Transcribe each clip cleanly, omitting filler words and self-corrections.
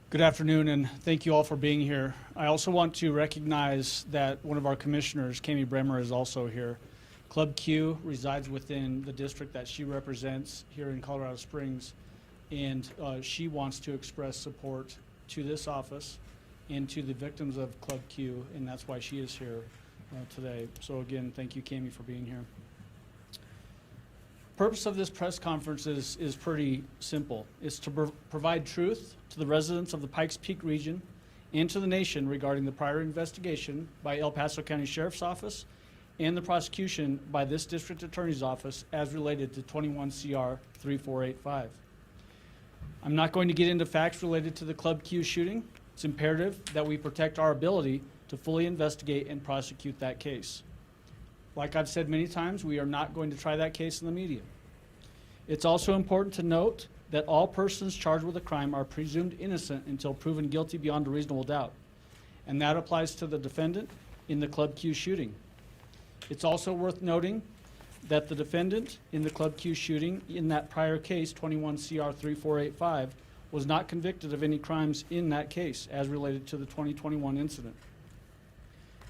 Good afternoon, and thank you all for being here. I also want to recognize that one of our commissioners, Kami Bremer, is also here. Club Q resides within the district that she represents here in Colorado Springs, and she wants to express support to this office and to the victims of Club Q, and that's why she is here today. So again, thank you, Kami, for being here. Purpose of this press conference is pretty simple. It's to provide truth to the residents of the Pikes Peak region and to the nation regarding the prior investigation by El Paso County Sheriff's Office and the prosecution by this District Attorney's Office as related to 21 CR 3485. I'm not going to get into facts related to the Club Q shooting. It's imperative that we protect our ability to fully investigate and prosecute that case. Like I've said many times, we are not going to try that case in the media. It's also important to note that all persons charged with a crime are presumed innocent until proven guilty beyond a reasonable doubt. And that applies to the defendant in the Club Q shooting. It's also worth noting that the defendant in the Club Q shooting in that prior case, 21 CR 3485, was not convicted of any crimes in that case as related to the 2021 incident.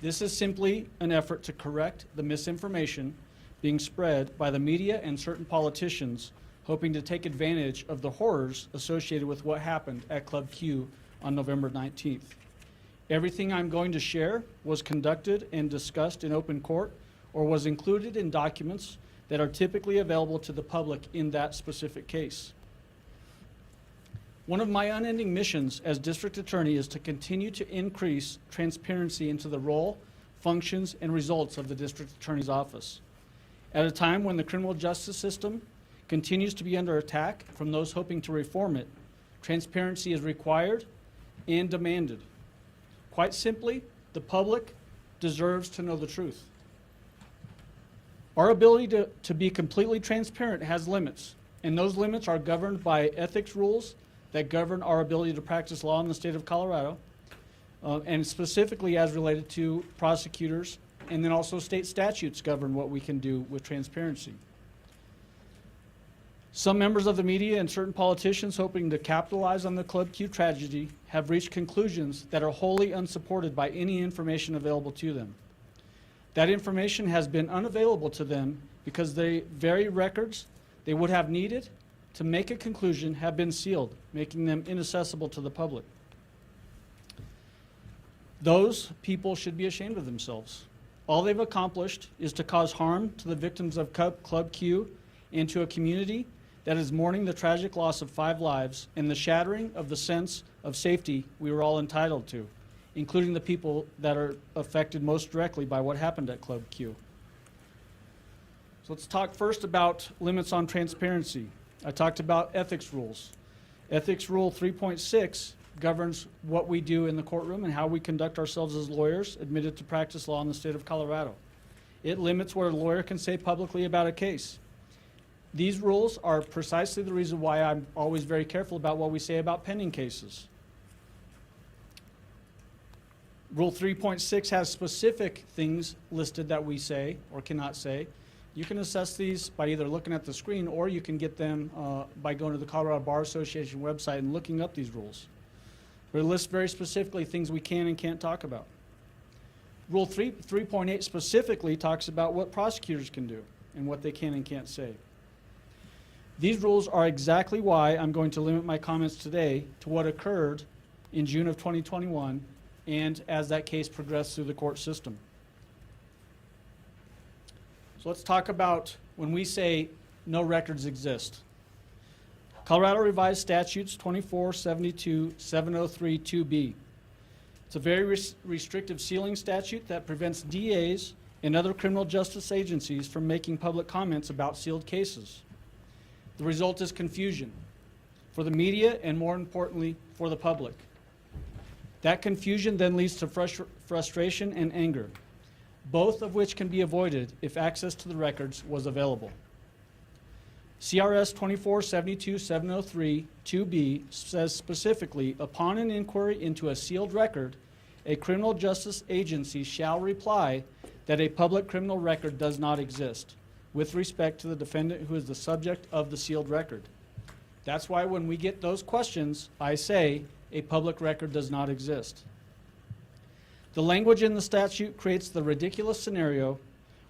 This is simply an effort to correct the misinformation being spread by the media and certain politicians hoping to take advantage of the horrors associated with what happened at Club Q on November 19th. Everything I'm going to share was conducted and discussed in open court or was included in documents that are typically available to the public in that specific case. One of my unending missions as district attorney is to continue to increase transparency into the role, functions, and results of the district attorney's office. At a time when the criminal justice system continues to be under attack from those hoping to reform it, transparency is required and demanded. Quite simply, the public deserves to know the truth. Our ability to be completely transparent has limits, and those limits are governed by ethics rules that govern our ability to practice law in the state of Colorado, and specifically as related to prosecutors, and then also state statutes govern what we can do with transparency. Some members of the media and certain politicians hoping to capitalize on the Club Q tragedy have reached conclusions that are wholly unsupported by any information available to them. That information has been unavailable to them because the very records they would have needed to make a conclusion have been sealed, making them inaccessible to the public. Those people should be ashamed of themselves. All they've accomplished is to cause harm to the victims of Club Q and to a community that is mourning the tragic loss of 5 lives and the shattering of the sense of safety we were all entitled to, including the people that are affected most directly by what happened at Club Q. So let's talk first about limits on transparency. I talked about ethics rules. Ethics Rule 3.6 governs what we do in the courtroom and how we conduct ourselves as lawyers admitted to practice law in the state of Colorado. It limits what a lawyer can say publicly about a case. These rules are precisely the reason why I'm always very careful about what we say about pending cases. Rule 3.6 has specific things listed that we say or cannot say. You can assess these by either looking at the screen or you can get them by going to the Colorado Bar Association website and looking up these rules. But it lists very specifically things we can and can't talk about. Rule 3.8 specifically talks about what prosecutors can do and what they can and can't say. These rules are exactly why I'm going to limit my comments today to what occurred in June of 2021 and as that case progressed through the court system. So let's talk about when we say no records exist. Colorado Revised Statutes 2472-703-2B. It's a very restrictive sealing statute that prevents DAs and other criminal justice agencies from making public comments about sealed cases. The result is confusion for the media and, more importantly, for the public. That confusion then leads to frustration and anger, both of which can be avoided if access to the records was available. CRS 2472-703-2B says specifically, upon an inquiry into a sealed record, a criminal justice agency shall reply that a public criminal record does not exist with respect to the defendant who is the subject of the sealed record. That's why when we get those questions, I say a public record does not exist. The language in the statute creates the ridiculous scenario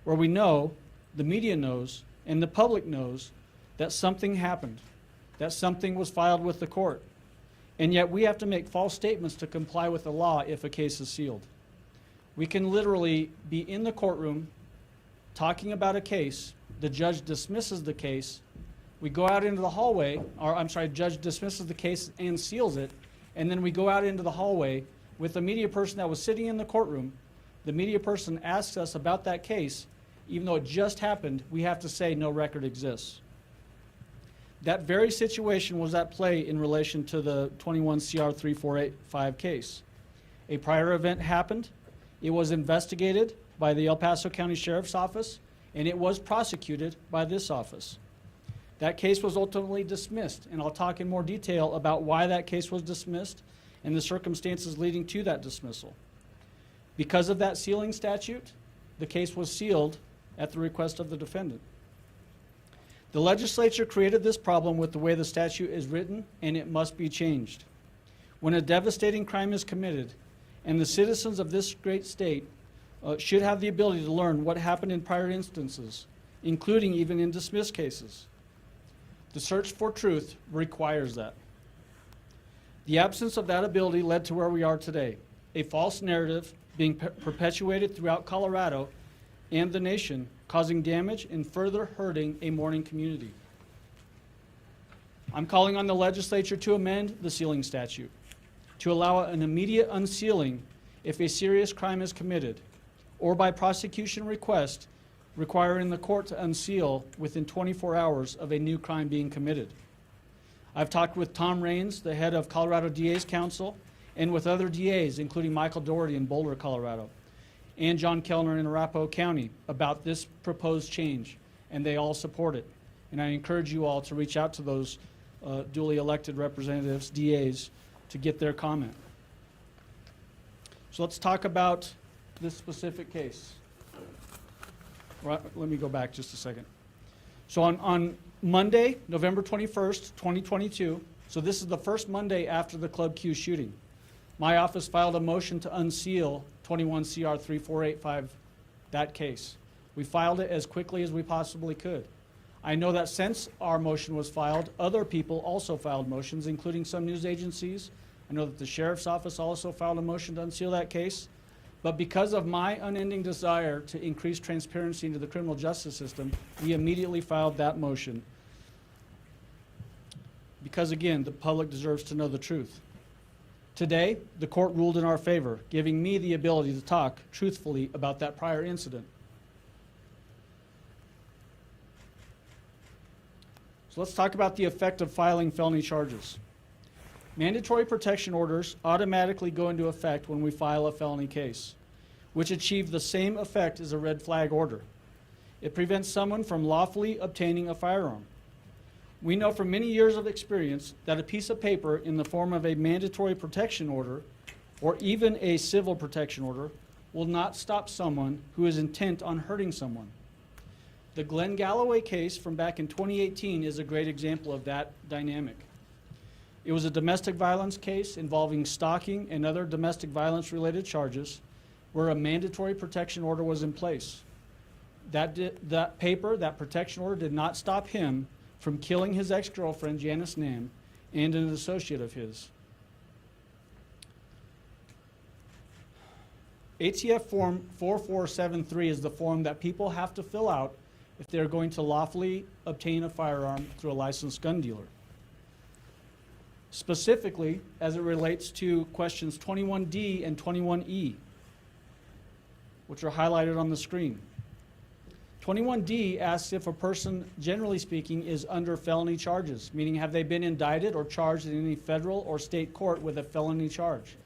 where we know, the media knows, and the public knows that something happened, that something was filed with the court, and yet we have to make false statements to comply with the law if a case is sealed. We can literally be in the courtroom talking about a case, the judge dismisses the case, we go out into the hallway, judge dismisses the case and seals it, and then we go out into the hallway with the media person that was sitting in the courtroom. The media person asks us about that case, even though it just happened, we have to say no record exists. That very situation was at play in relation to the 21 CR 3485 case. A prior event happened, it was investigated by the El Paso County Sheriff's Office, and it was prosecuted by this office. That case was ultimately dismissed, and I'll talk in more detail about why that case was dismissed and the circumstances leading to that dismissal. Because of that sealing statute, the case was sealed at the request of the defendant. The legislature created this problem with the way the statute is written, and it must be changed. When a devastating crime is committed, and the citizens of this great state should have the ability to learn what happened in prior instances, including even in dismissed cases. The search for truth requires that. The absence of that ability led to where we are today, a false narrative being perpetuated throughout Colorado and the nation, causing damage and further hurting a mourning community. I'm calling on the legislature to amend the sealing statute, to allow an immediate unsealing if a serious crime is committed, or by prosecution request, requiring the court to unseal within 24 hours of a new crime being committed. I've talked with Tom Raines, the head of Colorado DA's Council, and with other DAs, including Michael Doherty in Boulder, Colorado, and John Kellner in Arapahoe County, about this proposed change, and they all support it. And I encourage you all to reach out to those duly elected representatives, DAs, to get their comment. So let's talk about this specific case. Right, let me go back just a second. So on Monday, November 21st, 2022, so this is the first Monday after the Club Q shooting, my office filed a motion to unseal 21 CR 3485, that case. We filed it as quickly as we possibly could. I know that since our motion was filed, other people also filed motions, including some news agencies. I know that the Sheriff's Office also filed a motion to unseal that case. But because of my unending desire to increase transparency into the criminal justice system, we immediately filed that motion. Because again, the public deserves to know the truth. Today, the court ruled in our favor, giving me the ability to talk truthfully about that prior incident. So let's talk about the effect of filing felony charges. Mandatory protection orders automatically go into effect when we file a felony case, which achieve the same effect as a red flag order. It prevents someone from lawfully obtaining a firearm. We know from many years of experience that a piece of paper in the form of a mandatory protection order or even a civil protection order will not stop someone who is intent on hurting someone. The Glenn Galloway case from back in 2018 is a great example of that dynamic. It was a domestic violence case involving stalking and other domestic violence related charges where a mandatory protection order was in place. That paper, that protection order, did not stop him from killing his ex-girlfriend, Janice Nam, and an associate of his. ATF Form 4473 is the form that people have to fill out if they're going to lawfully obtain a firearm through a licensed gun dealer. Specifically, as it relates to questions 21D and 21E, which are highlighted on the screen. 21D asks if a person, generally speaking, is under felony charges, meaning have they been indicted or charged in any federal or state court with a felony charge.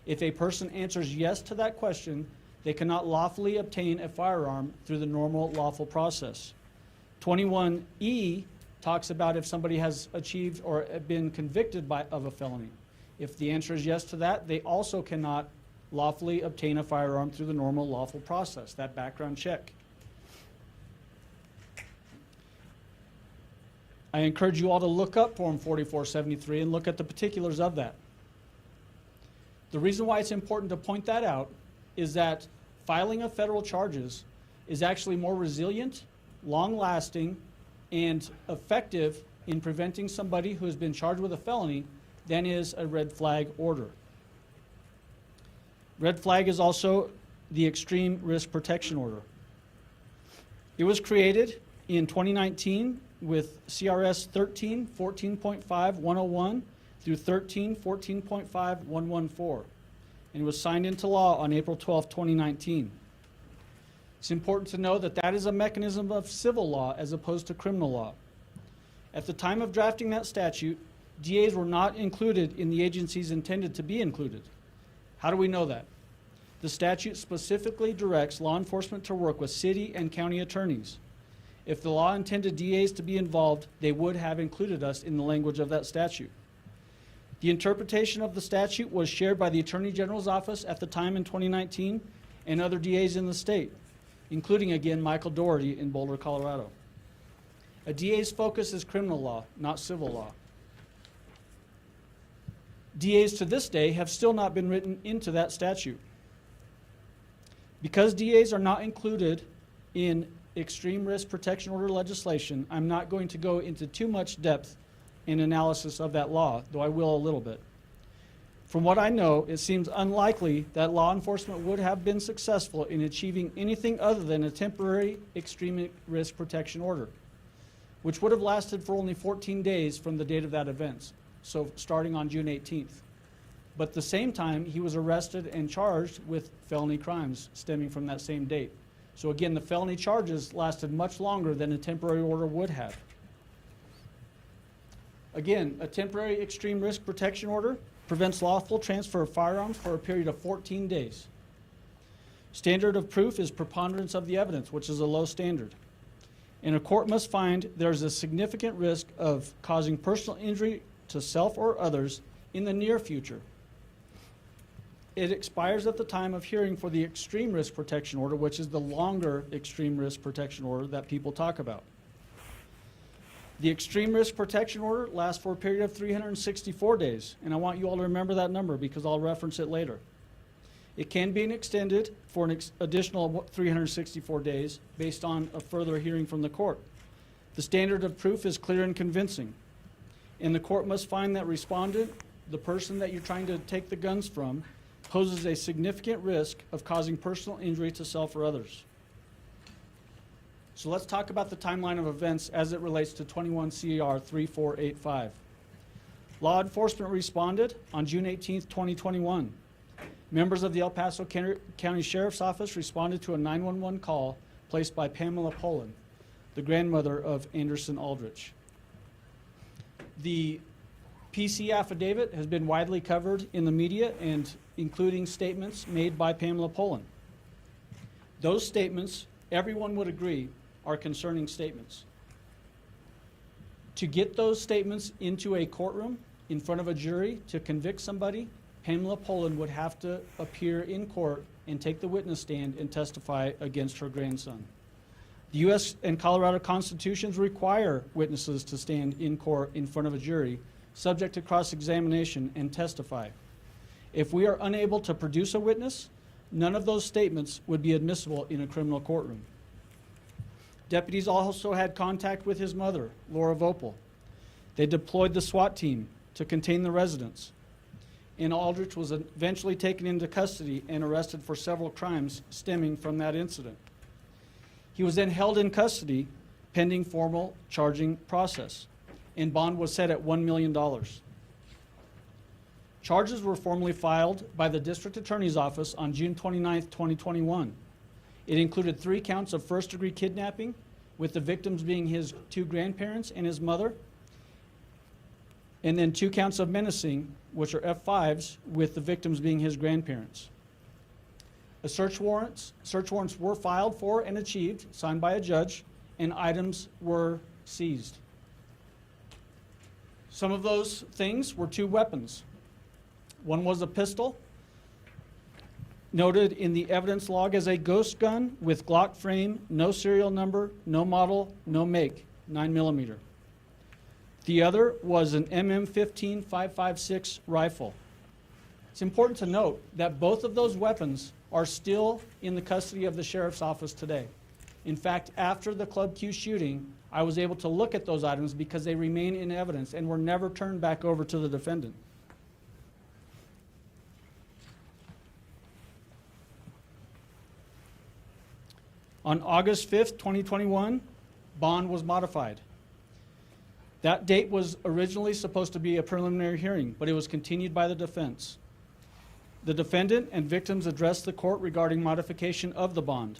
If a person answers yes to that question, they cannot lawfully obtain a firearm through the normal lawful process. 21E talks about if somebody has achieved or been convicted of a felony. If the answer is yes to that, they also cannot lawfully obtain a firearm through the normal lawful process, that background check. I encourage you all to look up Form 4473 and look at the particulars of that. The reason why it's important to point that out is that filing of federal charges is actually more resilient, long-lasting, and effective in preventing somebody who has been charged with a felony than is a red flag order. Red flag is also the extreme risk protection order. It was created in 2019 with CRS 13.14.5.101 through 13.14.5.114, and it was signed into law on April 12, 2019. It's important to know that that is a mechanism of civil law as opposed to criminal law. At the time of drafting that statute, DAs were not included in the agencies intended to be included. How do we know that? The statute specifically directs law enforcement to work with city and county attorneys. If the law intended DAs to be involved, they would have included us in the language of that statute. The interpretation of the statute was shared by the Attorney General's office at the time in 2019 and other DAs in the state, including, again, Michael Doherty in Boulder, Colorado. A DA's focus is criminal law, not civil law. DAs to this day have still not been written into that statute. Because DAs are not included in extreme risk protection order legislation, I'm not going to go into too much depth in analysis of that law, though I will a little bit. From what I know, it seems unlikely that law enforcement would have been successful in achieving anything other than a temporary extreme risk protection order, which would have lasted for only 14 days from the date of that event, so starting on June 18th. But at the same time, he was arrested and charged with felony crimes stemming from that same date. So again, the felony charges lasted much longer than a temporary order would have. Again, a temporary extreme risk protection order prevents lawful transfer of firearms for a period of 14 days. Standard of proof is preponderance of the evidence, which is a low standard. And a court must find there is a significant risk of causing personal injury to self or others in the near future. It expires at the time of hearing for the extreme risk protection order, which is the longer extreme risk protection order that people talk about. The extreme risk protection order lasts for a period of 364 days, and I want you all to remember that number because I'll reference it later. It can be extended for an additional 364 days based on a further hearing from the court. The standard of proof is clear and convincing, and the court must find that respondent, the person that you're trying to take the guns from, poses a significant risk of causing personal injury to self or others. So let's talk about the timeline of events as it relates to 21 CR 3485. Law enforcement responded on June 18, 2021. Members of the El Paso County Sheriff's Office responded to a 911 call placed by Pamela Poland, the grandmother of Anderson Aldrich. The PC affidavit has been widely covered in the media and including statements made by Pamela Poland. Those statements, everyone would agree, are concerning statements. To get those statements into a courtroom in front of a jury to convict somebody, Pamela Poland would have to appear in court and take the witness stand and testify against her grandson. The U.S. and Colorado constitutions require witnesses to stand in court in front of a jury, subject to cross-examination, and testify. If we are unable to produce a witness, none of those statements would be admissible in a criminal courtroom. Deputies also had contact with his mother, Laura Vopel. They deployed the SWAT team to contain the residence, and Aldrich was eventually taken into custody and arrested for several crimes stemming from that incident. He was then held in custody pending formal charging process, and bond was set at $1 million. Charges were formally filed by the District Attorney's Office on June 29, 2021. It included 3 counts of first-degree kidnapping, with the victims being his 2 grandparents and his mother, and then 2 counts of menacing, which are F5s, with the victims being his grandparents. Search warrants were filed for and achieved, signed by a judge, and items were seized. Some of those things were 2 weapons. One was a pistol, noted in the evidence log as a ghost gun with Glock frame, no serial number, no model, no make, 9mm. The other was an MM15 5.56 rifle. It's important to note that both of those weapons are still in the custody of the sheriff's office today. In fact, after the Club Q shooting, I was able to look at those items because they remain in evidence and were never turned back over to the defendant. On August 5th, 2021, bond was modified. That date was originally supposed to be a preliminary hearing, but it was continued by the defense. The defendant and victims addressed the court regarding modification of the bond.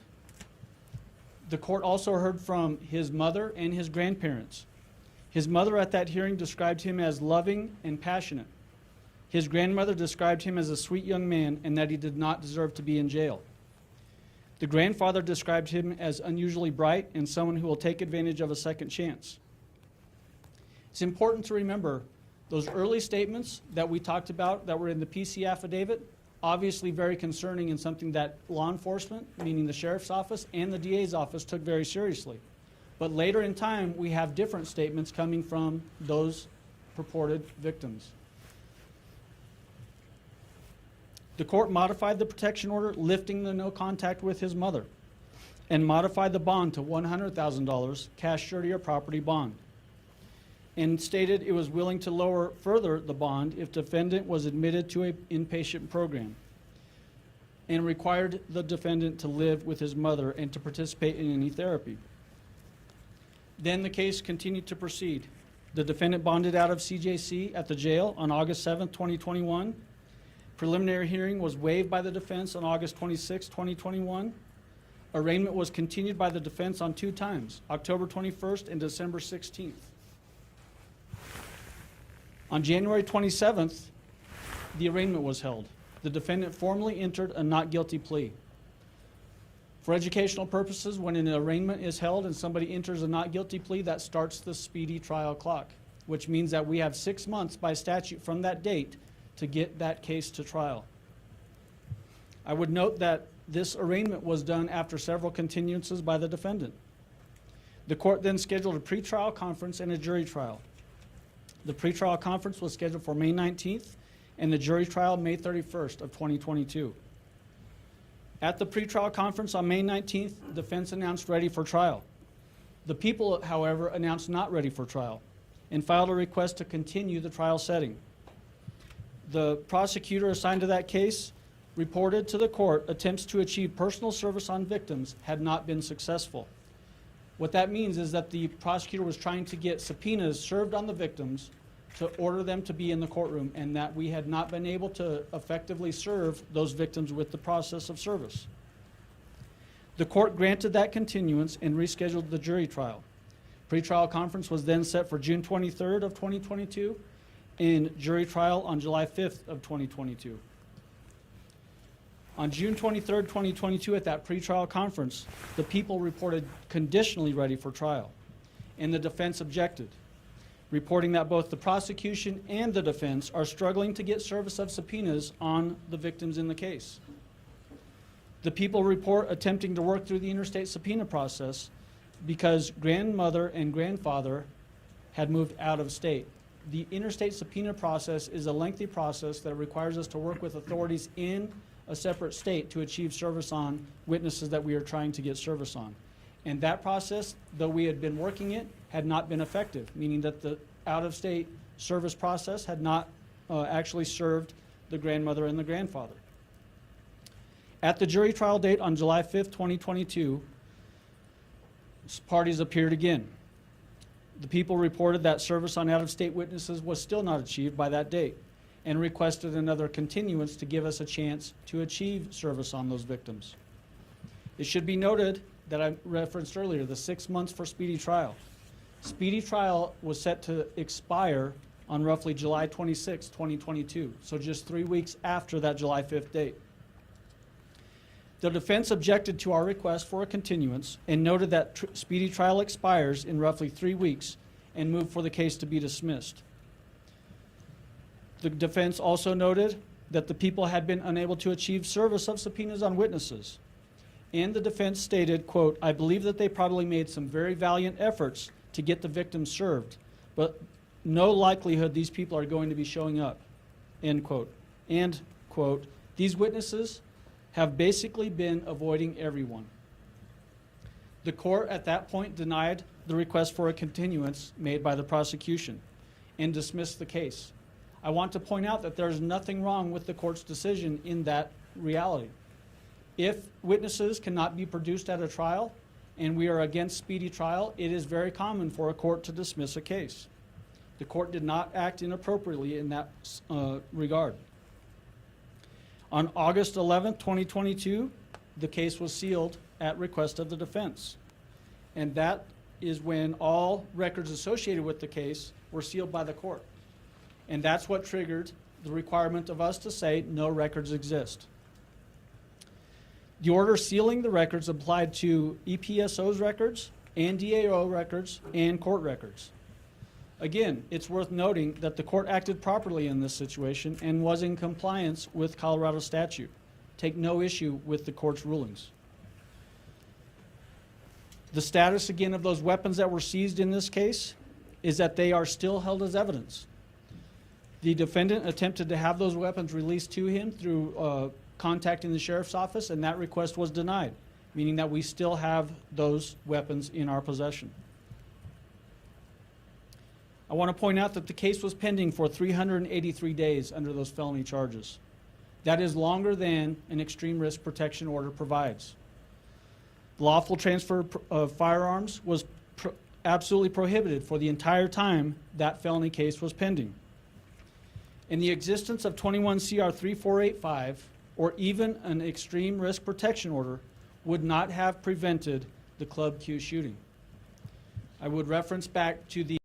The court also heard from his mother and his grandparents. His mother at that hearing described him as loving and passionate. His grandmother described him as a sweet young man and that he did not deserve to be in jail. The grandfather described him as unusually bright and someone who will take advantage of a second chance. It's important to remember those early statements that we talked about that were in the PC affidavit, obviously very concerning and something that law enforcement, meaning the sheriff's office and the DA's office, took very seriously. But later in time, we have different statements coming from those purported victims. The court modified the protection order, lifting the no contact with his mother, and modified the bond to $100,000 cash surety or property bond, and stated it was willing to lower further the bond if defendant was admitted to an inpatient program, and required the defendant to live with his mother and to participate in any therapy. Then the case continued to proceed. The defendant bonded out of CJC at the jail on August 7th, 2021. Preliminary hearing was waived by the defense on August 26, 2021. Arraignment was continued by the defense on 2 times, October 21st and December 16th. On January 27th, the arraignment was held. The defendant formally entered a not guilty plea. For educational purposes, when an arraignment is held and somebody enters a not guilty plea, that starts the speedy trial clock, which means that we have 6 months by statute from that date to get that case to trial. I would note that this arraignment was done after several continuances by the defendant. The court then scheduled a pretrial conference and a jury trial. The pretrial conference was scheduled for May 19th and the jury trial May 31st of 2022. At the pretrial conference on May 19th, the defense announced ready for trial. The people, however, announced not ready for trial and filed a request to continue the trial setting. The prosecutor assigned to that case reported to the court attempts to achieve personal service on victims had not been successful. What that means is that the prosecutor was trying to get subpoenas served on the victims to order them to be in the courtroom, and that we had not been able to effectively serve those victims with the process of service. The court granted that continuance and rescheduled the jury trial. Pretrial conference was then set for June 23rd of 2022 and jury trial on July 5th of 2022. On June 23rd, 2022, at that pretrial conference, the people reported conditionally ready for trial, and the defense objected, reporting that both the prosecution and the defense are struggling to get service of subpoenas on the victims in the case. The people report attempting to work through the interstate subpoena process because grandmother and grandfather had moved out of state. The interstate subpoena process is a lengthy process that requires us to work with authorities in a separate state to achieve service on witnesses that we are trying to get service on. And that process, though we had been working it, had not been effective, meaning that the out-of-state service process had not actually served the grandmother and the grandfather. At the jury trial date on July 5th, 2022, parties appeared again. The people reported that service on out-of-state witnesses was still not achieved by that date and requested another continuance to give us a chance to achieve service on those victims. It should be noted that I referenced earlier, the 6 months for speedy trial. Speedy trial was set to expire on roughly July 26, 2022, so just 3 weeks after that July 5th date. The defense objected to our request for a continuance and noted that speedy trial expires in roughly 3 weeks and moved for the case to be dismissed. The defense also noted that the people had been unable to achieve service of subpoenas on witnesses. And the defense stated, quote, "I believe that they probably made some very valiant efforts to get the victims served, but no likelihood these people are going to be showing up," end quote. And quote, "These witnesses have basically been avoiding everyone." The court at that point denied the request for a continuance made by the prosecution and dismissed the case. I want to point out that there's nothing wrong with the court's decision in that reality. If witnesses cannot be produced at a trial and we are against speedy trial, it is very common for a court to dismiss a case. The court did not act inappropriately in that regard. On August 11th, 2022, the case was sealed at request of the defense. And that is when all records associated with the case were sealed by the court. And that's what triggered the requirement of us to say no records exist. The order sealing the records applied to EPSO's records and DAO records and court records. Again, it's worth noting that the court acted properly in this situation and was in compliance with Colorado statute. Take no issue with the court's rulings. The status, again, of those weapons that were seized in this case is that they are still held as evidence. The defendant attempted to have those weapons released to him through contacting the sheriff's office, and that request was denied, meaning that we still have those weapons in our possession. I want to point out that the case was pending for 383 days under those felony charges. That is longer than an extreme risk protection order provides. Lawful transfer of firearms was absolutely prohibited for the entire time that felony case was pending. In the existence of 21 CR 3485 or even an extreme risk protection order would not have prevented the Club Q shooting. I would reference back to the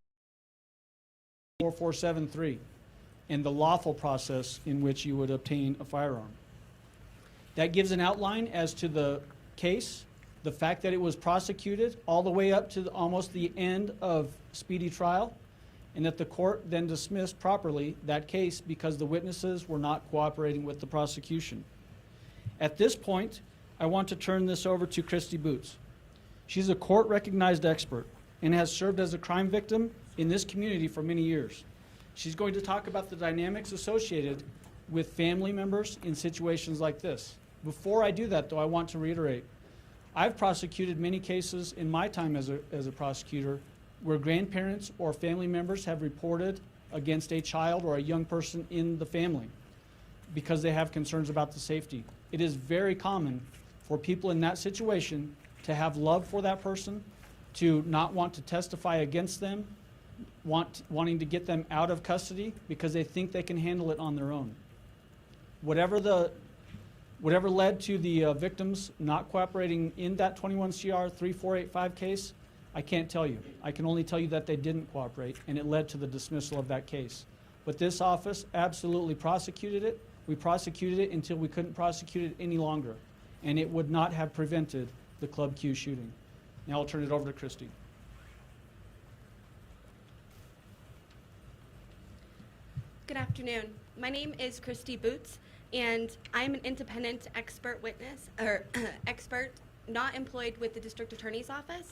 4473 and the lawful process in which you would obtain a firearm. That gives an outline as to the case, the fact that it was prosecuted all the way up to almost the end of speedy trial, and that the court then dismissed properly that case because the witnesses were not cooperating with the prosecution. At this point, I want to turn this over to Christy Boots. She's a court-recognized expert and has served as a crime victim in this community for many years. She's going to talk about the dynamics associated with family members in situations like this. Before I do that, though, I want to reiterate, I've prosecuted many cases in my time as a prosecutor where grandparents or family members have reported against a child or a young person in the family because they have concerns about the safety. It is very common for people in that situation to have love for that person, to not want to testify against them, wanting to get them out of custody because they think they can handle it on their own. Whatever led to the victims not cooperating in that 21 CR 3485 case, I can't tell you. I can only tell you that they didn't cooperate, and it led to the dismissal of that case. But this office absolutely prosecuted it. We prosecuted it until we couldn't prosecute it any longer, and it would not have prevented the Club Q shooting. Now I'll turn it over to Christy. Good afternoon. My name is Christy Boots, and I'm an independent expert witness, or expert not employed with the District Attorney's Office.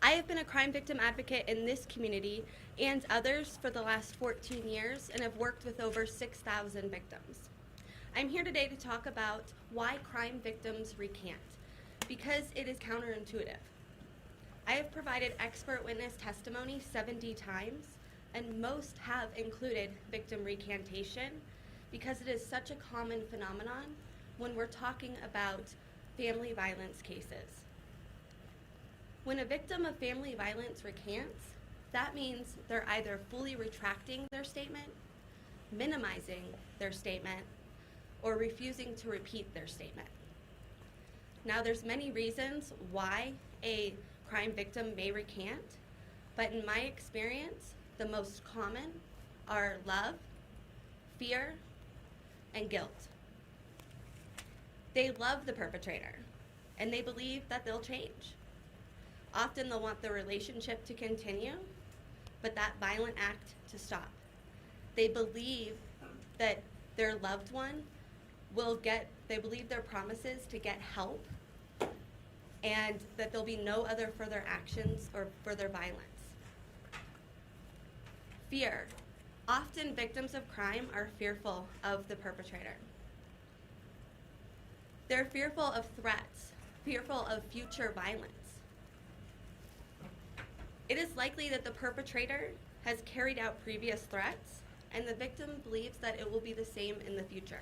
I have been a crime victim advocate in this community and others for the last 14 years and have worked with over 6,000 victims. I'm here today to talk about why crime victims recant, because it is counterintuitive. I have provided expert witness testimony 70 times, and most have included victim recantation because it is such a common phenomenon when we're talking about family violence cases. When a victim of family violence recants, that means they're either fully retracting their statement, minimizing their statement, or refusing to repeat their statement. Now, there's many reasons why a crime victim may recant, but in my experience, the most common are love, fear, and guilt. They love the perpetrator, and they believe that they'll change. Often they'll want the relationship to continue, but that violent act to stop. They believe that their loved one they believe their promises to get help, and that there'll be no other further actions or further violence. Fear. Often victims of crime are fearful of the perpetrator. They're fearful of threats, fearful of future violence. It is likely that the perpetrator has carried out previous threats, and the victim believes that it will be the same in the future.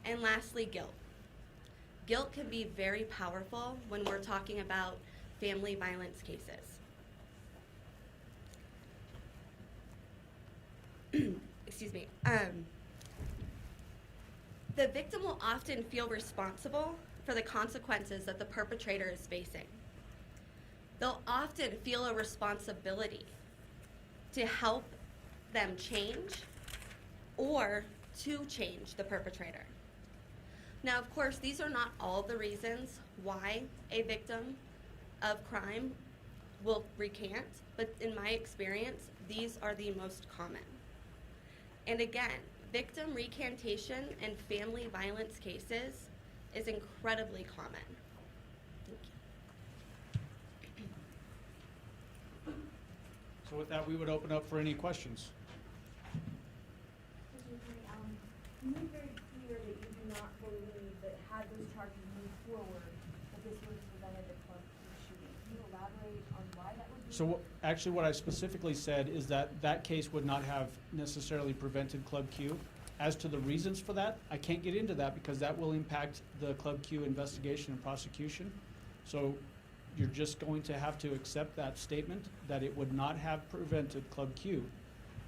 And lastly, guilt. Guilt can be very powerful when we're talking about family violence cases. Excuse me. The victim will often feel responsible for the consequences that the perpetrator is facing. They'll often feel a responsibility to help them change or to change the perpetrator. Now, of course, these are not all the reasons why a victim of crime will recant, but in my experience, these are the most common. And again, victim recantation in family violence cases is incredibly common. Thank you. So with that, we would open up for any questions. You made very clear that you do not believe that had those charges moved forward, that this would have prevented the club shooting. Can you elaborate on why that would be? So actually what I specifically said is that that case would not have necessarily prevented Club Q. As to the reasons for that, I can't get into that because that will impact the Club Q investigation and prosecution. So you're just going to have to accept that statement that it would not have prevented Club Q.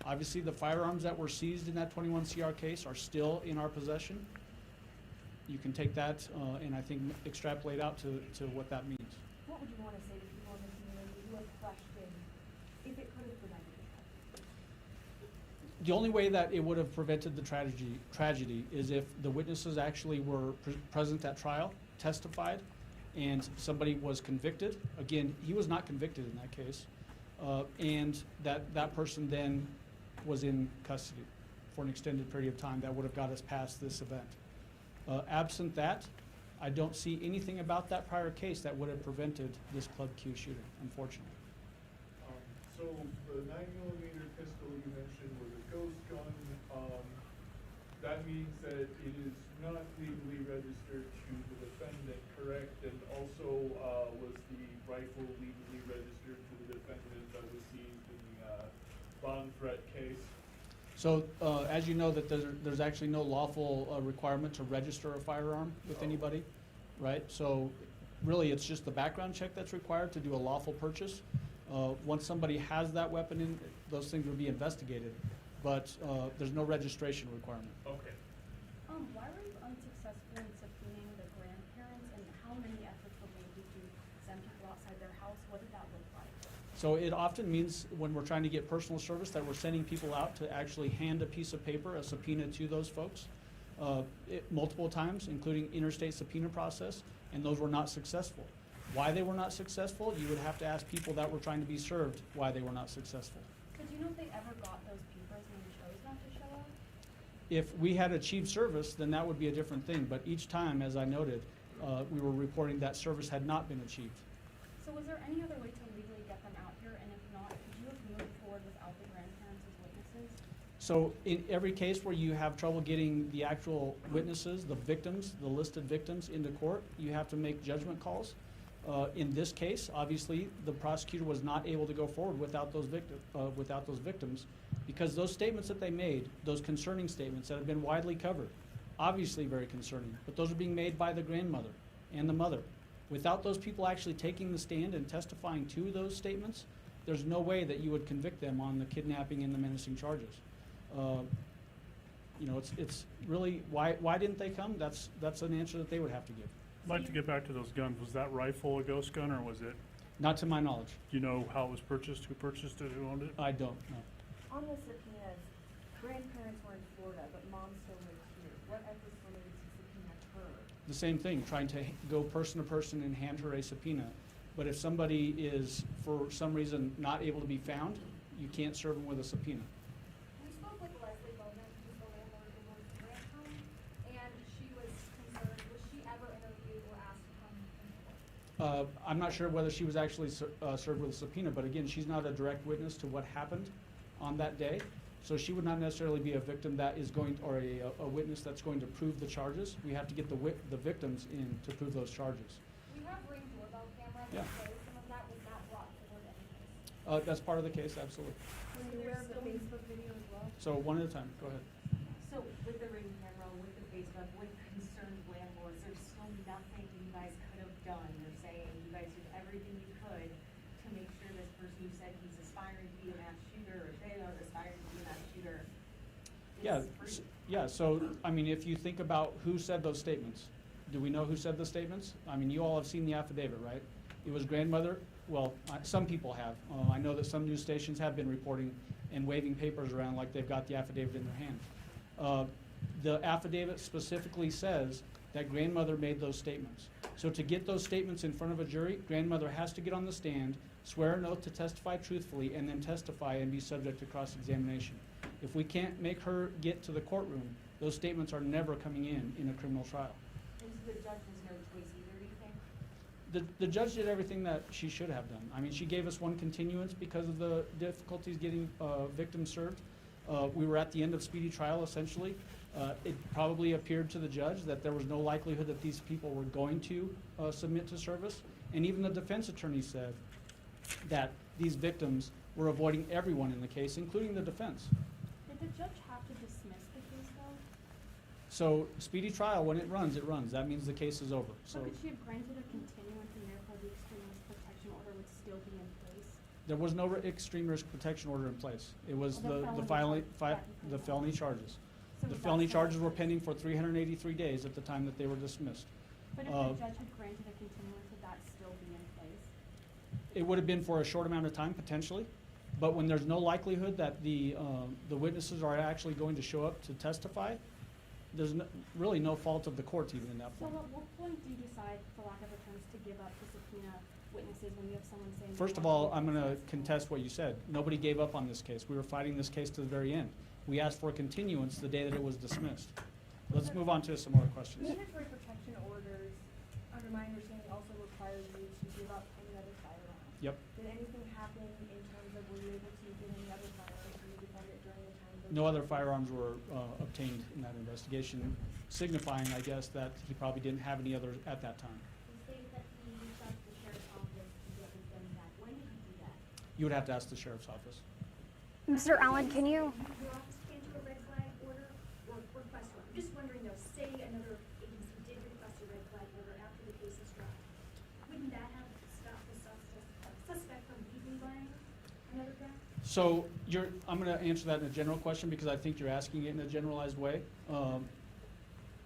Obviously, the firearms that were seized in that 21 CR case are still in our possession. You can take that and I think extrapolate out to what that means. What would you want to say to people in the community who have questioned if it could have prevented the tragedy? The only way that it would have prevented the tragedy is if the witnesses actually were present at trial, testified, and somebody was convicted. Again, he was not convicted in that case, and that person then was in custody for an extended period of time. That would have got us past this event. Absent that, I don't see anything about that prior case that would have prevented this Club Q shooting, unfortunately. So the 9mm pistol you mentioned was a ghost gun. That means that it is not legally registered to the defendant, correct? And also was the rifle legally registered to the defendant that was seized in the bomb threat case? So, as you know, that there's actually no lawful requirement to register a firearm with anybody, right? So, really, it's just the background check that's required to do a lawful purchase. Once somebody has that weapon in, those things will be investigated, but there's no registration requirement. Okay. Why were you unsuccessful in subpoenaing the grandparents, and how many efforts were made? Did you send people outside their house? What did that look like? So it often means when we're trying to get personal service that we're sending people out to actually hand a piece of paper, a subpoena to those folks, multiple times, including interstate subpoena process, and those were not successful. Why they were not successful, you would have to ask people that were trying to be served why they were not successful. So do you know if they ever got those papers and they chose not to show up? If we had achieved service, then that would be a different thing, but each time, as I noted, we were reporting that service had not been achieved. So was there any other way to legally get them out here, and if not, could you have moved forward without the grandparents as witnesses? So in every case where you have trouble getting the actual witnesses, the victims, the listed victims into court, you have to make judgment calls. In this case, obviously, the prosecutor was not able to go forward without those victims, because those statements that they made, those concerning statements that have been widely covered, obviously very concerning, but those are being made by the grandmother and the mother. Without those people actually taking the stand and testifying to those statements, there's no way that you would convict them on the kidnapping and the menacing charges. You know, it's really, why didn't they come? That's an answer that they would have to give. I'd like to get back to those guns. Was that rifle a ghost gun, or was it, Not to my knowledge. do you know how it was purchased, who purchased it, who owned it? I don't know. On the subpoenas, grandparents were in Florida, but mom still lived here. What efforts were made to subpoena her? The same thing, trying to go person to person and hand her a subpoena. But if somebody is, for some reason, not able to be found, you can't serve them with a subpoena. We spoke with Leslie Bowman, who's the landlord of the grant home, and she was concerned, was she ever interviewed or asked to come into court? I'm not sure whether she was actually served with a subpoena, but again, she's not a direct witness to what happened on that day. So she would not necessarily be a victim that is going, or a witness that's going to prove the charges. We have to get the victims in to prove those charges. We have Ring doorbell camera Yeah. that shows some of that. Was that brought forward anyways? That's part of the case, absolutely. Were you aware of the Facebook video as well? So one at a time, go ahead. So with the Ring camera, with the Facebook, with concerned landlords, there's still nothing you guys could have done. You're saying you guys did everything you could to make sure this person who said he's aspiring to be a mass shooter, or they are aspiring to be a mass shooter, Yeah, is free. yeah, so, I mean, if you think about who said those statements, do we know who said the statements? I mean, you all have seen the affidavit, right? It was grandmother, well, some people have. I know that some news stations have been reporting and waving papers around like they've got the affidavit in their hand. The affidavit specifically says that grandmother made those statements. So to get those statements in front of a jury, grandmother has to get on the stand, swear an oath to testify truthfully, and then testify and be subject to cross-examination. If we can't make her get to the courtroom, those statements are never coming in a criminal trial. And so the judge has no choice either, do you think? The judge did everything that she should have done. I mean, she gave us one continuance because of the difficulties getting victims served. We were at the end of speedy trial, essentially. It probably appeared to the judge that there was no likelihood that these people were going to submit to service. And even the defense attorney said that these victims were avoiding everyone in the case, including the defense. Did the judge have to dismiss the case though? So speedy trial, when it runs, it runs. That means the case is over. So Or could she have granted a continuance and therefore the extreme risk protection order would still be in place? there was no extreme risk protection order in place. It was Well, the the felony charges. So The would that felony still charges be were in place? pending for 383 days at the time that they were dismissed. But if uh, the judge had granted a continuance, would that still be in place? It would have been for a short amount of time, potentially, but when there's no likelihood that the witnesses are actually going to show up to testify, there's really no fault of the court even in that So point. at what point do you decide, for lack of a term, to give up the subpoena witnesses when you have someone saying? they First of want all, to I'm gonna witness? contest what you said. Nobody gave up on this case. We were fighting this case to the very end. We asked for a continuance the day that it was dismissed. Let's move on to some more questions. Mandatory protection orders, under my understanding, also require you to give up any other firearm. Yep. Did anything happen in terms of were you able to get any other firearms from the defendant during the time? those No other were- firearms were obtained in that investigation, signifying, I guess, that he probably didn't have any others at that time. You stated that he reached out to the sheriff's office to get his gun back. When did he do that? You would have to ask the sheriff's office. Mr. Allen, can you, Your office can't do a red flag order or request one. I'm just wondering though, say another agency did request a red flag order after the case is dropped. Wouldn't that have stopped the suspect from legally buying another gun? So I'm gonna answer that in a general question because I think you're asking it in a generalized way.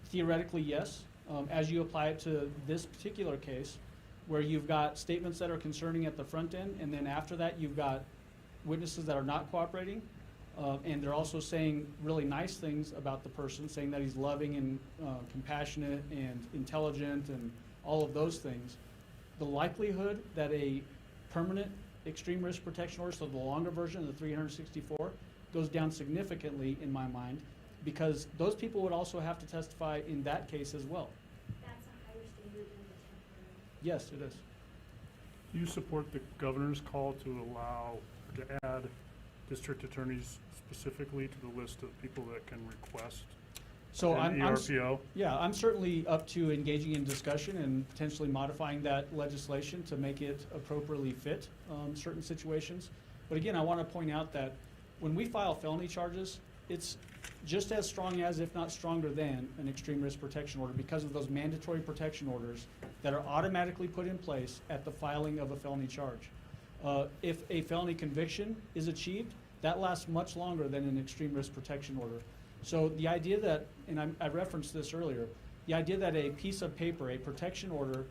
Theoretically, yes. As you apply it to this particular case, where you've got statements that are concerning at the front end, and then after that, you've got witnesses that are not cooperating, and they're also saying really nice things about the person, saying that he's loving and compassionate and intelligent and all of those things. The likelihood that a permanent extreme risk protection order, so the longer version of the 364, goes down significantly in my mind, because those people would also have to testify in that case as well. That's a higher standard than the temporary. Yes, it is. Do you support the governor's call to allow, to add district attorneys specifically to the list of people that can request So an I'm ERPO? Yeah, I'm certainly up to engaging in discussion and potentially modifying that legislation to make it appropriately fit certain situations. But again, I want to point out that when we file felony charges, it's just as strong as, if not stronger than, an extreme risk protection order because of those mandatory protection orders that are automatically put in place at the filing of a felony charge. If a felony conviction is achieved, that lasts much longer than an extreme risk protection order. So the idea that, and I referenced this earlier, the idea that a piece of paper, a protection order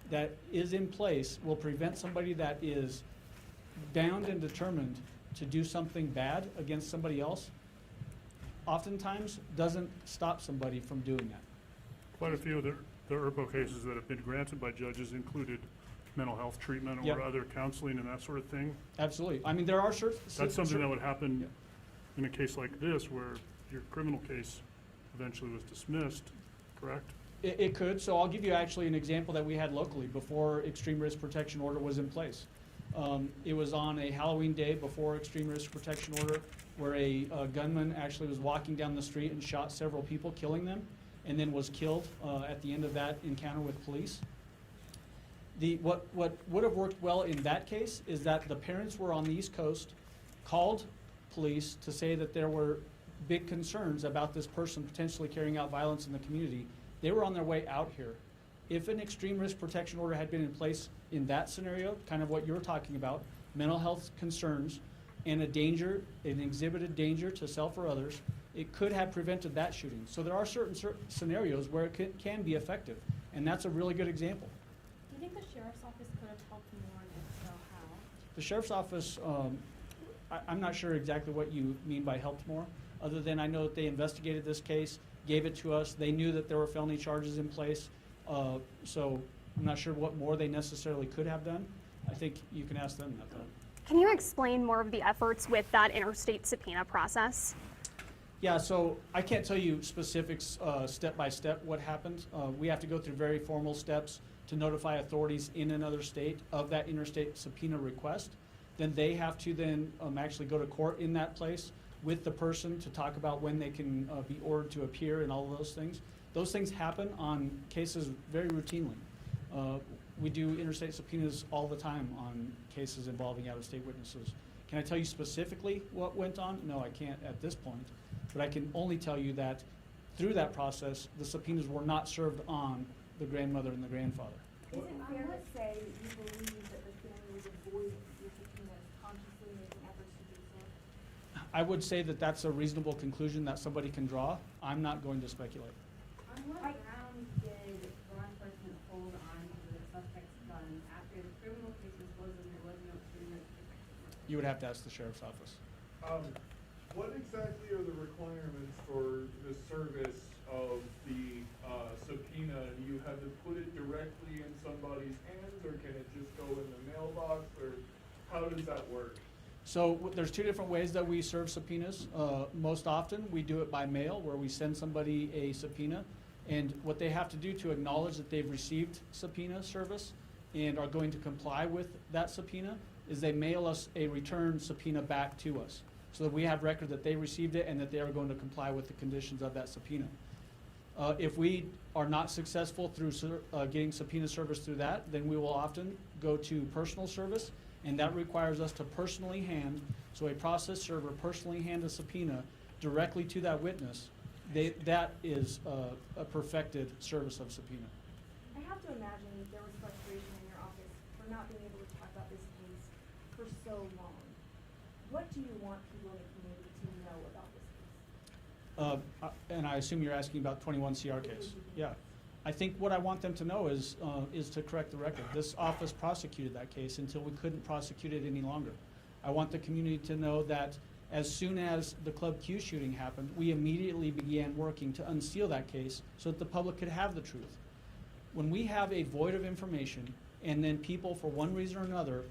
that is in place will prevent somebody that is bound and determined to do something bad against somebody else, oftentimes doesn't stop somebody from doing that. Quite a few of the ERPO cases that have been granted by judges included mental health treatment Yep. or other counseling and that sort of thing. Absolutely. I mean, there are certain. That's something that would happen Yep. in a case like this where your criminal case eventually was dismissed, correct? It could. So I'll give you actually an example that we had locally before extreme risk protection order was in place. It was on a Halloween day before extreme risk protection order where a gunman actually was walking down the street and shot several people, killing them, and then was killed at the end of that encounter with police. What would have worked well in that case is that the parents were on the East Coast, called police to say that there were big concerns about this person potentially carrying out violence in the community. They were on their way out here. If an extreme risk protection order had been in place in that scenario, kind of what you're talking about, mental health concerns, and an exhibited danger to self or others, it could have prevented that shooting. So there are certain scenarios where it can be effective, and that's a really good example. Do you think the sheriff's office could have helped more, and if so, how? The sheriff's office, I'm not sure exactly what you mean by helped more, other than I know that they investigated this case, gave it to us. They knew that there were felony charges in place, so I'm not sure what more they necessarily could have done. I think you can ask them that, though. Can you explain more of the efforts with that interstate subpoena process? Yeah, so I can't tell you specifics step by step what happened. We have to go through very formal steps to notify authorities in another state of that interstate subpoena request. Then they have to then actually go to court in that place with the person to talk about when they can be ordered to appear and all of those things. Those things happen on cases very routinely. We do interstate subpoenas all the time on cases involving out-of-state witnesses. Can I tell you specifically what went on? No, I can't at this point. But I can only tell you that through that process, the subpoenas were not served on the grandmother and the grandfather. Is it fair to say that you believe that the family was avoiding your subpoenas, consciously making efforts to do so? I would say that that's a reasonable conclusion that somebody can draw. I'm not going to speculate. On what grounds did law enforcement hold on to the suspect's gun after the criminal case was closed and there was no criminal case? You would have to ask the sheriff's office. What exactly are the requirements for the service of the subpoena? Do you have to put it directly in somebody's hands, or can it just go in the mailbox, or how does that work? So there's two different ways that we serve subpoenas. Most often, we do it by mail, where we send somebody a subpoena, and what they have to do to acknowledge that they've received subpoena service and are going to comply with that subpoena is they mail us a return subpoena back to us, so that we have record that they received it and that they are going to comply with the conditions of that subpoena. If we are not successful through getting subpoena service through that, then we will often go to personal service, and that requires us to personally hand, so a process server personally hand a subpoena directly to that witness. That is a perfected service of subpoena. I have to imagine that there was frustration in your office for not being able to talk about this case for so long. What do you want people in the community to know about this case? And I assume you're asking about 21 CR case. Yeah. I think what I want them to know is to correct the record. This office prosecuted that case until we couldn't prosecute it any longer. I want the community to know that as soon as the Club Q shooting happened, we immediately began working to unseal that case so that the public could have the truth. When we have a void of information and then people, for one reason or another,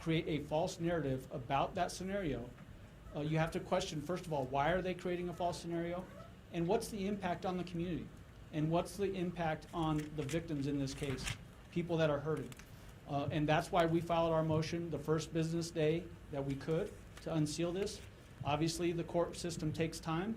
create a false narrative about that scenario, you have to question, first of all, why are they creating a false scenario? And what's the impact on the community? And what's the impact on the victims in this case, people that are hurting? And that's why we filed our motion the first business day that we could to unseal this. Obviously, the court system takes time.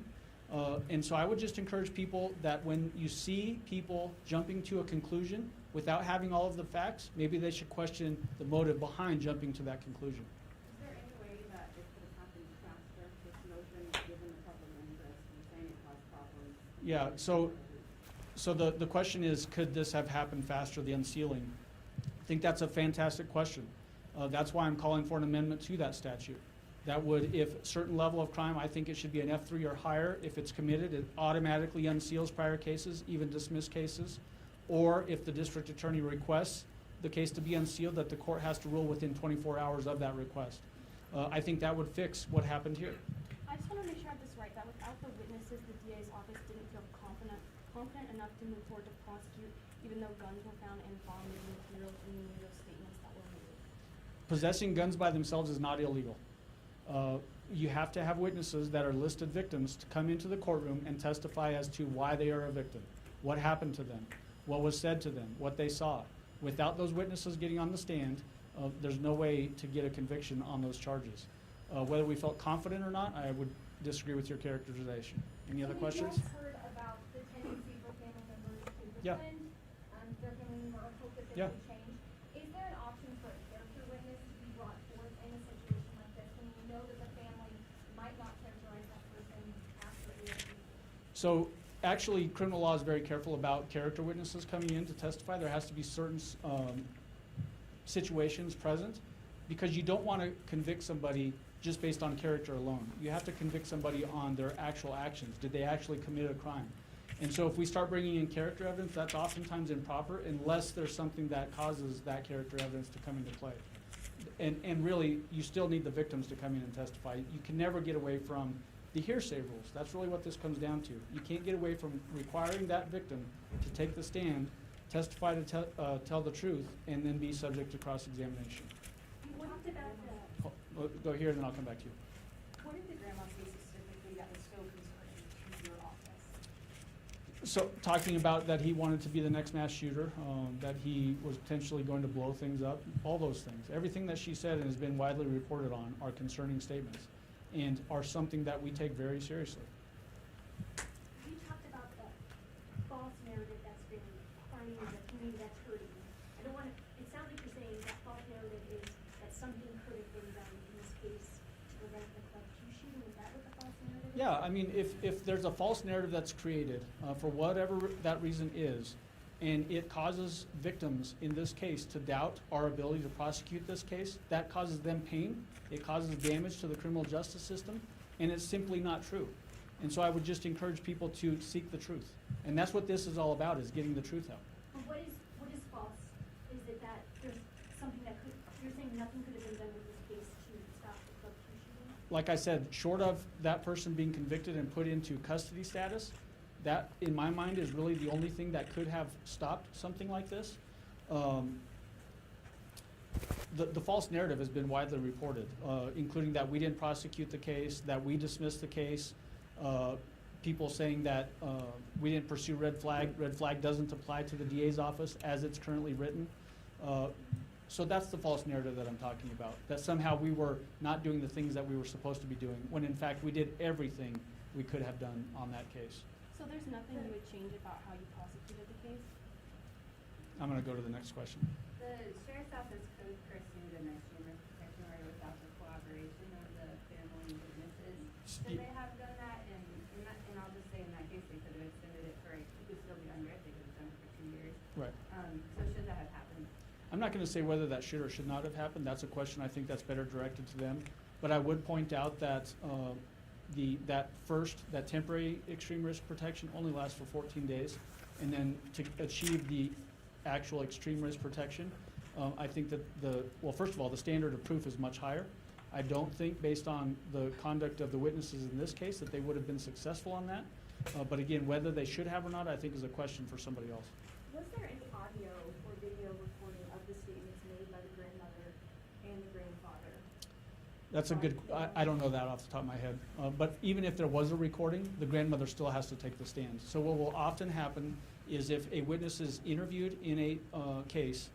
And so I would just encourage people that when you see people jumping to a conclusion without having all of the facts, maybe they should question the motive behind jumping to that conclusion. Is there any way that it could have happened faster, this motion, given the public interest and saying it caused problems? Yeah, so the question is, could this have happened faster, the unsealing? I think that's a fantastic question. That's why I'm calling for an amendment to that statute. That would, if a certain level of crime, I think it should be an F3 or higher. If it's committed, it automatically unseals prior cases, even dismissed cases. Or if the district attorney requests the case to be unsealed, that the court has to rule within 24 hours of that request. I think that would fix what happened here. I just want to make sure I have this right, that without the witnesses, the DA's office didn't feel confident enough to move forward to prosecute, even though guns were found and bomb-making materials in the statements that were made. Possessing guns by themselves is not illegal. You have to have witnesses that are listed victims to come into the courtroom and testify as to why they are a victim, what happened to them, what was said to them, what they saw. Without those witnesses getting on the stand, there's no way to get a conviction on those charges. Whether we felt confident or not, I would disagree with your characterization. Any other questions? We just heard about the tendency for family members to Yeah. defend their family member or hope that they Yeah. may change. Is there an option for a character witness to be brought forth in a situation like this when you know that the family might not characterize that person accurately? So actually, criminal law is very careful about character witnesses coming in to testify. There has to be certain situations present because you don't want to convict somebody just based on character alone. You have to convict somebody on their actual actions. Did they actually commit a crime? And so if we start bringing in character evidence, that's oftentimes improper unless there's something that causes that character evidence to come into play. And really, you still need the victims to come in and testify. You can never get away from the hearsay rules. That's really what this comes down to. You can't get away from requiring that victim to take the stand, testify to tell the truth, and then be subject to cross-examination. You talked about Go here, and then I'll come back to you. What did the grandma say specifically that was so concerning to your office? So, talking about that he wanted to be the next mass shooter, that he was potentially going to blow things up, all those things. Everything that she said and has been widely reported on are concerning statements and are something that we take very seriously. You talked about the false narrative that's been harming the community, that's hurting you. I don't want to, it sounds like you're saying that false narrative is that something could have been done in this case to prevent the club shooting. Is that what the false narrative is? Yeah, I mean, if there's a false narrative that's created, for whatever that reason is, and it causes victims in this case to doubt our ability to prosecute this case, that causes them pain, it causes damage to the criminal justice system, and it's simply not true. And so I would just encourage people to seek the truth. And that's what this is all about, is getting the truth out. But what is false? Is it that there's something that could, you're saying nothing could have been done with this case to stop the club shooting? Like I said, short of that person being convicted and put into custody status, that, in my mind, is really the only thing that could have stopped something like this. The false narrative has been widely reported, including that we didn't prosecute the case, that we dismissed the case, people saying that we didn't pursue red flag. Red flag doesn't apply to the DA's office as it's currently written. So that's the false narrative that I'm talking about, that somehow we were not doing the things that we were supposed to be doing, when in fact we did everything we could have done on that case. So there's nothing you would change about how you prosecuted the case? I'm going to go to the next question. The sheriff's office could pursue an extreme risk protection order without the cooperation of the family witnesses. Should they have done that? And I'll just say in that case, they could have extended it for, he could still be under it, they could have done it for 2 years. Right. So should that have happened? I'm not going to say whether that should or should not have happened. That's a question I think that's better directed to them. But I would point out that that temporary extreme risk protection only lasts for 14 days. And then to achieve the actual extreme risk protection, I think that well, first of all, the standard of proof is much higher. I don't think, based on the conduct of the witnesses in this case, that they would have been successful on that. But again, whether they should have or not, I think is a question for somebody else. Was there any audio or video recording of the statements made by the grandmother and the grandfather? That's a good, I don't know that off the top of my head. But even if there was a recording, the grandmother still has to take the stand. So what will often happen is if a witness is interviewed in a case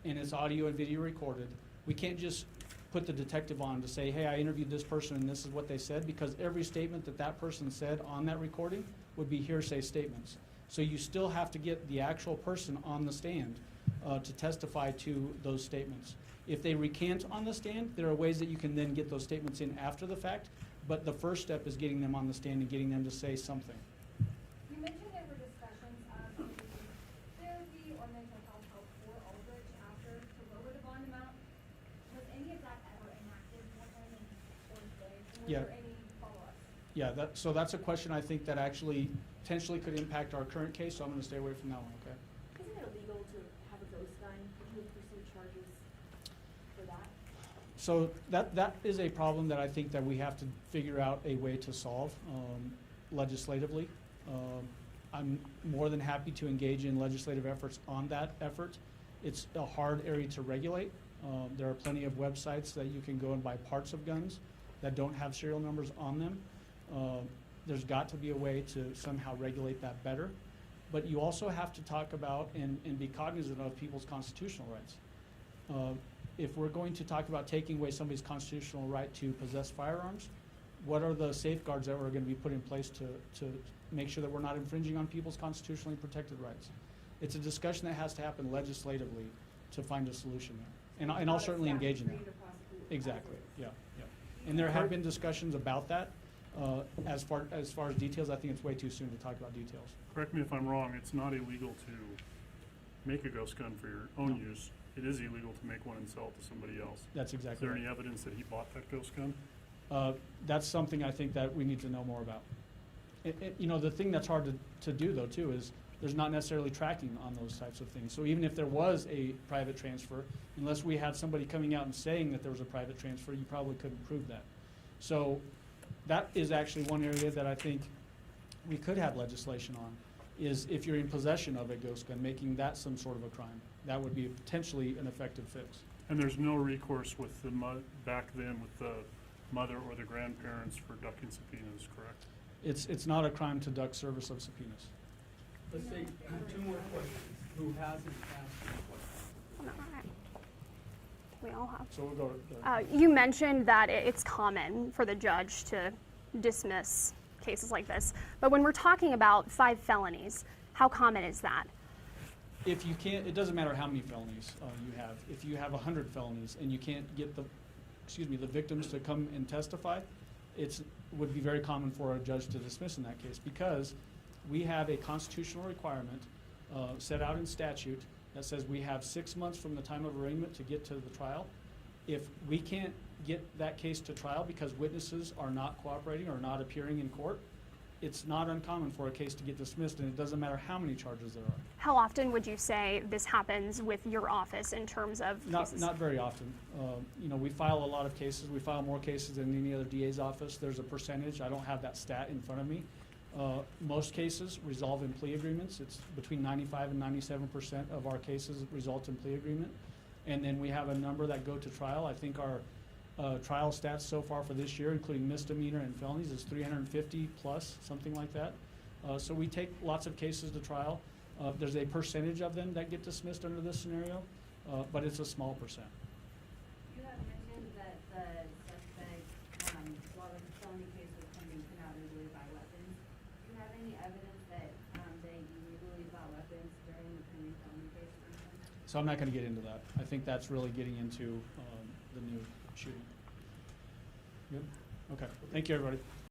and it's audio and video recorded, we can't just put the detective on to say, hey, I interviewed this person and this is what they said, because every statement that that person said on that recording would be hearsay statements. So you still have to get the actual person on the stand to testify to those statements. If they recant on the stand, there are ways that you can then get those statements in after the fact, but the first step is getting them on the stand and getting them to say something. You mentioned there were discussions of therapy or mental health help for Aldrich after to lower the bond amount. Was any of that ever enacted for him or today? And Yeah. were there any follow-ups? Yeah, so that's a question I think that actually potentially could impact our current case, so I'm going to stay away from that one, okay? Isn't it illegal to have a ghost gun? Could you pursue charges for that? So that is a problem that I think that we have to figure out a way to solve legislatively. I'm more than happy to engage in legislative efforts on that effort. It's a hard area to regulate. There are plenty of websites that you can go and buy parts of guns that don't have serial numbers on them. There's got to be a way to somehow regulate that better. But you also have to talk about and be cognizant of people's constitutional rights. if we're going to talk about taking away somebody's constitutional right to possess firearms, what are the safeguards that we're going to be put in place to make sure that we're not infringing on people's constitutionally protected rights? It's a discussion that has to happen legislatively to find a solution there. And I'll certainly engage in that. Exactly, yeah. And there have been discussions about that. As far as details, I think it's way too soon to talk about details. Correct me if I'm wrong, it's not illegal to make a ghost gun for your own use. It is illegal to make one and sell it to somebody else. That's Is exactly there right. any evidence that he bought that ghost gun? That's something I think that we need to know more about. You know, the thing that's hard to do though too is there's not necessarily tracking on those types of things. So even if there was a private transfer, unless we had somebody coming out and saying that there was a private transfer, you probably couldn't prove that. So that is actually one area that I think we could have legislation on, is if you're in possession of a ghost gun, making that some sort of a crime. That would be potentially an effective fix. And there's no recourse with the back then with the mother or the grandparents for ducking subpoenas, correct? It's not a crime to duck service of subpoenas. Let's take two more questions. Who hasn't asked any questions? We all have. So we'll go. You mentioned that it's common for the judge to dismiss cases like this, but when we're talking about 5 felonies, how common is that? If you can't, it doesn't matter how many felonies you have. If you have 100 felonies and you can't get the victims to come and testify, would be very common for a judge to dismiss in that case, because we have a constitutional requirement set out in statute that says we have 6 months from the time of arraignment to get to the trial. If we can't get that case to trial because witnesses are not cooperating or not appearing in court, it's not uncommon for a case to get dismissed, and it doesn't matter how many charges there are. How often would you say this happens with your office in terms of cases? Not very often. You know, we file a lot of cases. We file more cases than any other DA's office. There's a percentage. I don't have that stat in front of me. Most cases resolve in plea agreements. It's between 95 and 97% of our cases result in plea agreement. And then we have a number that go to trial. I think our trial stats so far for this year, including misdemeanor and felonies, is 350 plus, something like that. So we take lots of cases to trial. There's a percentage of them that get dismissed under this scenario, but it's a small percent. You have mentioned that the suspect, while the felony case was pending, could not legally buy weapons. Do you have any evidence that they illegally bought weapons during the pending felony case for him? So I'm not going to get into that. I think that's really getting into the new shooting. Good? Okay. Thank you, everybody.